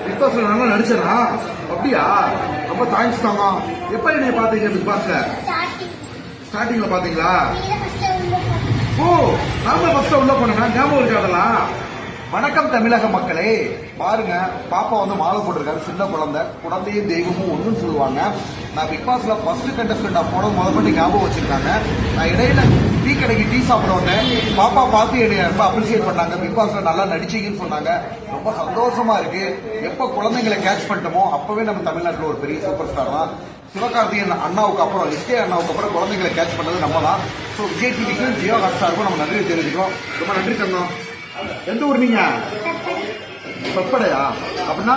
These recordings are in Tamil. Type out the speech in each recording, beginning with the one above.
பிக் பாஸ்ல நல்லா நடிச்சனா? அப்படியா? ரொம்ப தேங்க்ஸ் தாங்க. எப்ப என்னைய பாத்தீங்க பிக் பாஸ்ல? ஸ்டார்டிங்ல பாத்தீங்களா? ஓ, நாம ஃபர்ஸ்ட் உள்ள போனா ஞாபகம் இருக்கு அதெல்லாம். வணக்கம் தமிழக மக்களே, பாருங்க பாப்பா வந்து மாலை போட்டிருக்காரு. சின்ன குழந்தையும் தெய்வமும் ஒண்ணுன்னு சொல்லுவாங்க. நான் பிக் பாஸ்ல ஃபர்ஸ்ட் கண்டஸ்டன்டா போட முதல்ல ஞாபகம் வச்சிருக்காங்க. நான் இடையில டீ கடைக்கு டீ சாப்பிட வந்தேன். பாப்பா பார்த்து என்னை ரொம்ப அப்ரிசியேட் பண்ணாங்க. பிக் பாஸ்ல நல்லா நடிச்சீங்கன்னு சொன்னாங்க. ரொம்ப சந்தோஷமா இருக்கு. எப்ப குழந்தைங்களை கேட்ச் பண்ணிட்டோமோ அப்பவே நம்ம தமிழ்நாட்டில் ஒரு பெரிய சூப்பர் ஸ்டார் தான். சிவகார்த்திகேயன் அண்ணாவுக்கு அப்புறம் எஸ்கே அண்ணாவுக்கு அப்புறம் குழந்தைங்களை கேட்ச் பண்ணது நம்ம தான். ஸோ விஜய் டிவிக்கும் ஜியோ ஹாட்ஸ்டாருக்கும் நம்ம நன்றி தெரிவிக்கிறோம். ரொம்ப நன்றி தந்தோம். எந்த ஊர் நீங்க? பப்படையா? அப்படின்னா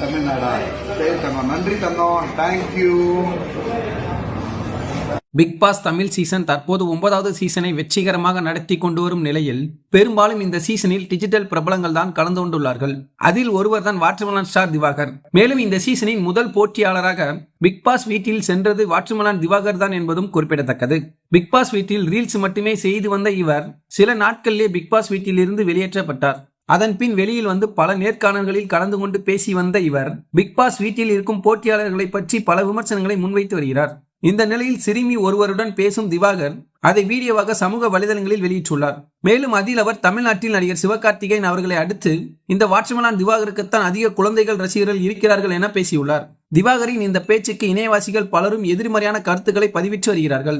தமிழ்நாடா? சரி தந்தோம், நன்றி தந்தோம், thank you. Bigg Boss Tamil season தற்போது 9வது சீசனை வெற்றிகரமாக நடத்தி கொண்டு வரும் நிலையில் பெரும்பாலும் இந்த சீசனில் டிஜிட்டல் பிரபலங்கள் தான் கலந்து கொண்டுள்ளார்கள். அதில் ஒருவர் தான் வாட்டர்மெலன் ஸ்டார் திவாகர். மேலும் இந்த சீசனின் முதல் போட்டியாளராக பிக் பாஸ் வீட்டில் சென்றது வாட்டர்மெலன் திவாகர் தான் என்பதும் குறிப்பிடத்தக்கது. பிக் பாஸ் வீட்டில் ரீல்ஸ் மட்டுமே செய்து வந்த இவர் சில நாட்களிலே பிக் பாஸ் வீட்டில் இருந்து வெளியேற்றப்பட்டார். அதன் பின் வெளியில் வந்து பல நேர்காணல்களில் கலந்து கொண்டு பேசி வந்த இவர் பிக் பாஸ் வீட்டில் இருக்கும் போட்டியாளர்களை பற்றி பல விமர்சனங்களை முன்வைத்து வருகிறார். இந்த நிலையில் சிறுமி ஒருவருடன் பேசும் திவாகர் அதை வீடியோவாக சமூக வலைதளங்களில் வெளியிட்டுள்ளார். மேலும் அதில் அவர் தமிழ்நாட்டில் நடிகர் சிவகார்த்திகேயன் அவர்களை அடுத்து இந்த வாட்ச்மேன் திவாகருக்குத்தான் அதிக குழந்தைகள் ரசிகர்கள் இருக்கிறார்கள் என பேசியுள்ளார். திவாகரின் இந்த பேச்சுக்கு இணையவாசிகள் பலரும் எதிர்மறையான கருத்துக்களை பதிவிட்டு வருகிறார்கள்.